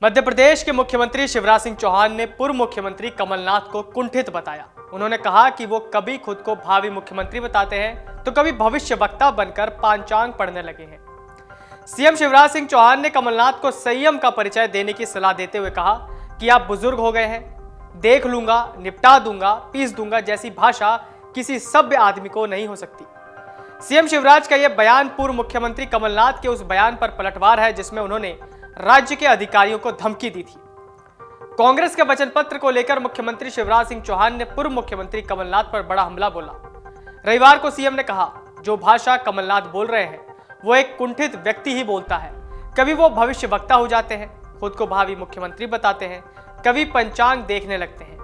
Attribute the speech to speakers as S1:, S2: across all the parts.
S1: मध्य प्रदेश के मुख्यमंत्री शिवराज सिंह चौहान ने पूर्व मुख्यमंत्री कमलनाथ को कुंठित बताया। उन्होंने कहा कि वो कभी खुद को भावी मुख्यमंत्री बताते हैं तो कभी भविष्यवक्ता बनकर पांचांग पढ़ने लगे हैं। सीएम शिवराज सिंह चौहान ने कमलनाथ को संयम का परिचय देने की सलाह देते हुए कहा कि आप बुजुर्ग हो गए हैं, देख लूंगा, निपटा दूंगा, पीस दूंगा जैसी भाषा किसी सभ्य आदमी को नहीं हो सकती। सीएम शिवराज का यह बयान पूर्व मुख्यमंत्री कमलनाथ के उस बयान पर पलटवार है जिसमें उन्होंने राज्य के अधिकारियों को धमकी दी थी। कांग्रेस के वचन पत्र को लेकर मुख्यमंत्री शिवराज सिंह चौहान ने पूर्व मुख्यमंत्री कमलनाथ पर बड़ा हमला बोला। रविवार को सीएम ने कहा, जो भाषा कमलनाथ बोल रहे हैं वो एक कुंठित व्यक्ति ही बोलता है। कभी वो भविष्य वक्ता हो जाते हैं, खुद को भावी मुख्यमंत्री बताते हैं, कभी पंचांग देखने लगते हैं।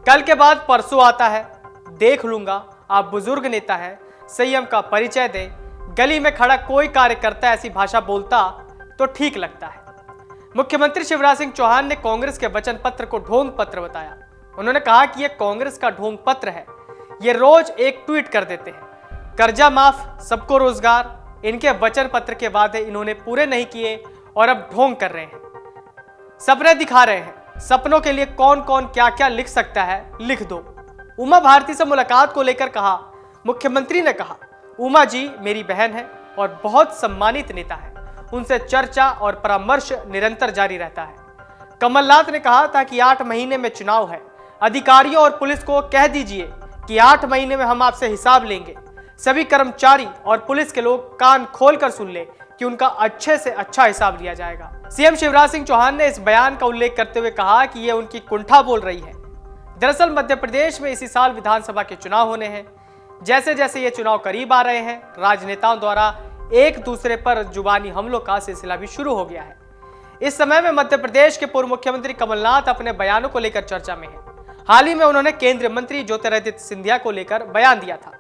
S1: कल के बाद परसों आता है, देख लूंगा, आप बुजुर्ग नेता है, संयम का परिचय दे, गली में खड़ा कोई कार्यकर्ता ऐसी भाषा बोलता तो ठीक लगता है। मुख्यमंत्री शिवराज सिंह चौहान ने कांग्रेस के वचन पत्र को ढोंग पत्र बताया। उन्होंने कहा कि यह कांग्रेस का ढोंग पत्र है। ये रोज एक ट्वीट कर देते हैं, कर्जा माफ, सबको रोजगार। इनके वचन पत्र के वादे इन्होंने पूरे नहीं किए और अब ढोंग कर रहे हैं, सपने दिखा रहे हैं। सपनों के लिए कौन कौन क्या क्या लिख सकता है, लिख दो। उमा भारती से मुलाकात को लेकर कहा, मुख्यमंत्री ने कहा, उमा जी मेरी बहन है और बहुत सम्मानित नेता है, उनसे चर्चा और परामर्श निरंतर जारी रहता है। कमलनाथ ने कहा था कि 8 महीने में चुनाव है, अधिकारियों और पुलिस को कह दीजिए कि 8 महीने में हम आपसे हिसाब लेंगे। सभी कर्मचारी और पुलिस के लोग कान खोलकर सुन ले कि उनका अच्छे से अच्छा हिसाब लिया जाएगा। सीएम शिवराज सिंह चौहान ने इस बयान का उल्लेख करते हुए कहा कि यह उनकी कुंठा बोल रही है। दरअसल मध्य प्रदेश में इसी साल विधानसभा के चुनाव होने हैं। जैसे जैसे ये चुनाव करीब आ रहे हैं, राजनेताओं द्वारा एक दूसरे पर जुबानी हमलों का सिलसिला भी शुरू हो गया है। इस समय में मध्य प्रदेश के पूर्व मुख्यमंत्री कमलनाथ अपने बयानों को लेकर चर्चा में हैं। हाल ही में उन्होंने केंद्रीय मंत्री ज्योतिरादित्य सिंधिया को लेकर बयान दिया था।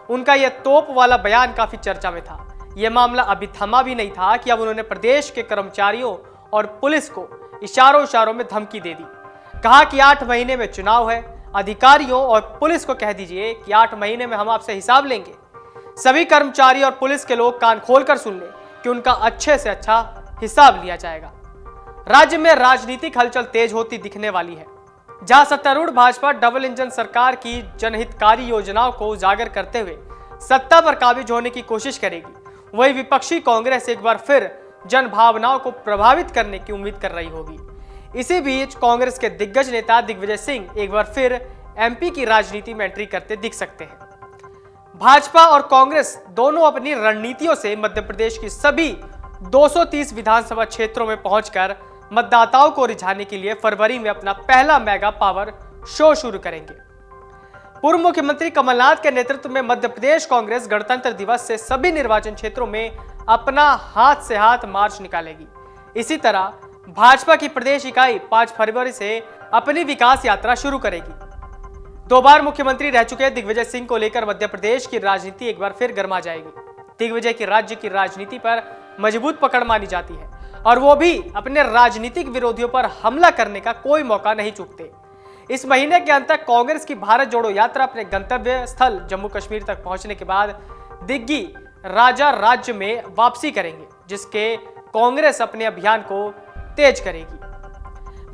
S1: उनका यह तोप वाला बयान काफी चर्चा में था। यह मामला अभी थमा भी नहीं था कि अब उन्होंने प्रदेश के कर्मचारियों और पुलिस को इशारों में धमकी दे दी। कहा कि 8 महीने में चुनाव है, अधिकारियों और पुलिस को कह दीजिए कि 8 महीने में हम आपसे हिसाब लेंगे। सभी कर्मचारी और पुलिस के लोग कान खोलकर सुन ले कि उनका अच्छे से अच्छा हिसाब लिया जाएगा। राज्य में राजनीतिक हलचल तेज होती दिखने वाली है। जहां सत्तारूढ़ भाजपा डबल इंजन सरकार की जनहितकारी योजनाओं को उजागर करते हुए सत्ता पर काबिज होने की कोशिश करेगी, वही विपक्षी कांग्रेस एक बार फिर जन भावनाओं को प्रभावित करने की उम्मीद कर रही होगी। इसी बीच कांग्रेस के दिग्गज नेता दिग्विजय सिंह एक बार फिर एमपी की राजनीति में एंट्री करते दिख सकते हैं। भाजपा और कांग्रेस दोनों अपनी रणनीतियों से मध्य प्रदेश की सभी 230 विधानसभा क्षेत्रों में पहुंचकर मतदाताओं को रिझाने के लिए फरवरी में अपना पहला मेगा पावर शो शुरू करेंगे। पूर्व मुख्यमंत्री कमलनाथ के नेतृत्व में मध्य प्रदेश कांग्रेस गणतंत्र दिवस से सभी निर्वाचन क्षेत्रों में अपना हाथ से हाथ मार्च निकालेगी। इसी तरह भाजपा की प्रदेश इकाई 5 फरवरी से अपनी विकास यात्रा शुरू करेगी। 2 बार मुख्यमंत्री रह चुके दिग्विजय सिंह को लेकर मध्य प्रदेश की राजनीति एक बार फिर गर्मा जाएगी। दिग्विजय की राज्य की राजनीति पर मजबूत पकड़ मानी जाती है और वो भी अपने राजनीतिक विरोधियों पर हमला करने का कोई मौका नहीं चूकते। इस महीने के अंत तक कांग्रेस की भारत जोड़ो यात्रा अपने गंतव्य स्थल जम्मू कश्मीर तक पहुंचने के बाद दिग्गी राजा राज्य में वापसी करेंगे, जिसके कांग्रेस अपने अभियान को तेज करेगी।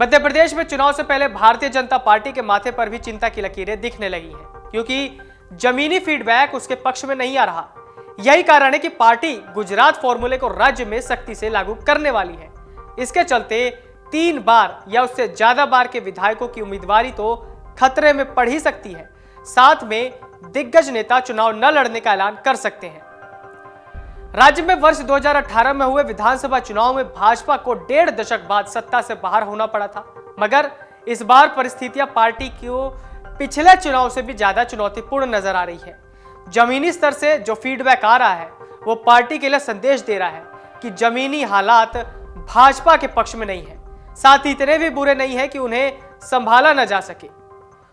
S1: मध्य प्रदेश में चुनाव से पहले भारतीय जनता पार्टी के माथे पर भी चिंता की लकीरें दिखने लगी हैं, क्योंकि जमीनी फीडबैक उसके पक्ष में नहीं आ रहा। यही कारण है कि पार्टी गुजरात फॉर्मूले को राज्य में सख्ती से लागू करने वाली है। इसके चलते 3 बार या उससे ज्यादा बार के विधायकों की उम्मीदवारी तो खतरे में पड़ ही सकती है। साथ में दिग्गज नेता चुनाव न लड़ने का ऐलान कर सकते हैं। राज्य में वर्ष 2018 में हुए विधानसभा चुनाव में भाजपा को 1.5 दशक बाद सत्ता से बाहर होना पड़ा था, मगर इस बार परिस्थितियां पार्टी को पिछले चुनाव से भी ज्यादा चुनौतीपूर्ण नजर आ रही है। जमीनी स्तर से जो फीडबैक आ रहा है वो पार्टी के लिए संदेश दे रहा है कि जमीनी हालात भाजपा के पक्ष में नहीं है, साथ ही इतने भी बुरे नहीं है कि उन्हें संभाला न जा सके।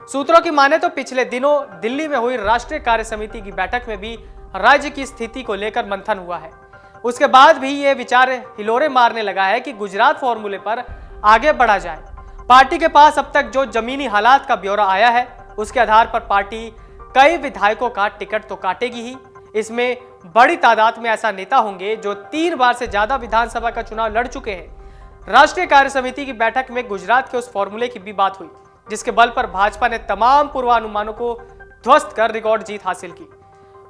S1: सूत्रों की माने तो पिछले दिनों दिल्ली में हुई राष्ट्रीय कार्य समिति की बैठक में भी राज्य की स्थिति को लेकर मंथन हुआ है। उसके बाद भी यह विचार हिलोरे मारने लगा है कि गुजरात फॉर्मूले पर आगे बढ़ा जाए। पार्टी के पास अब तक जो जमीनी हालात का ब्यौरा आया है उसके आधार पर पार्टी कई विधायकों का टिकट तो काटेगी ही। इसमें बड़ी तादाद में ऐसा नेता होंगे जो 3 बार से ज्यादा विधानसभा का चुनाव लड़ चुके हैं। राष्ट्रीय कार्य समिति की बैठक में गुजरात के उस फॉर्मूले की भी बात हुई जिसके बल पर भाजपा ने तमाम पूर्वानुमानों को ध्वस्त कर रिकॉर्ड जीत हासिल की।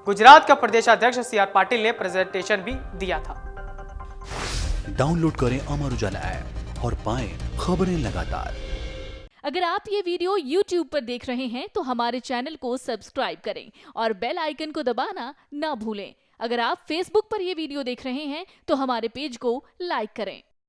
S1: गुजरात का प्रदेशाध्यक्ष CR पाटिल ने प्रेजेंटेशन भी दिया था।
S2: डाउनलोड करें अमर उजाला ऐप और पाएं खबरें लगातार।
S3: अगर आप ये वीडियो YouTube पर देख रहे हैं तो हमारे चैनल को सब्सक्राइब करें और बेल आइकन को दबाना ना भूलें। अगर आप Facebook पर ये वीडियो देख रहे हैं तो हमारे पेज को लाइक करें।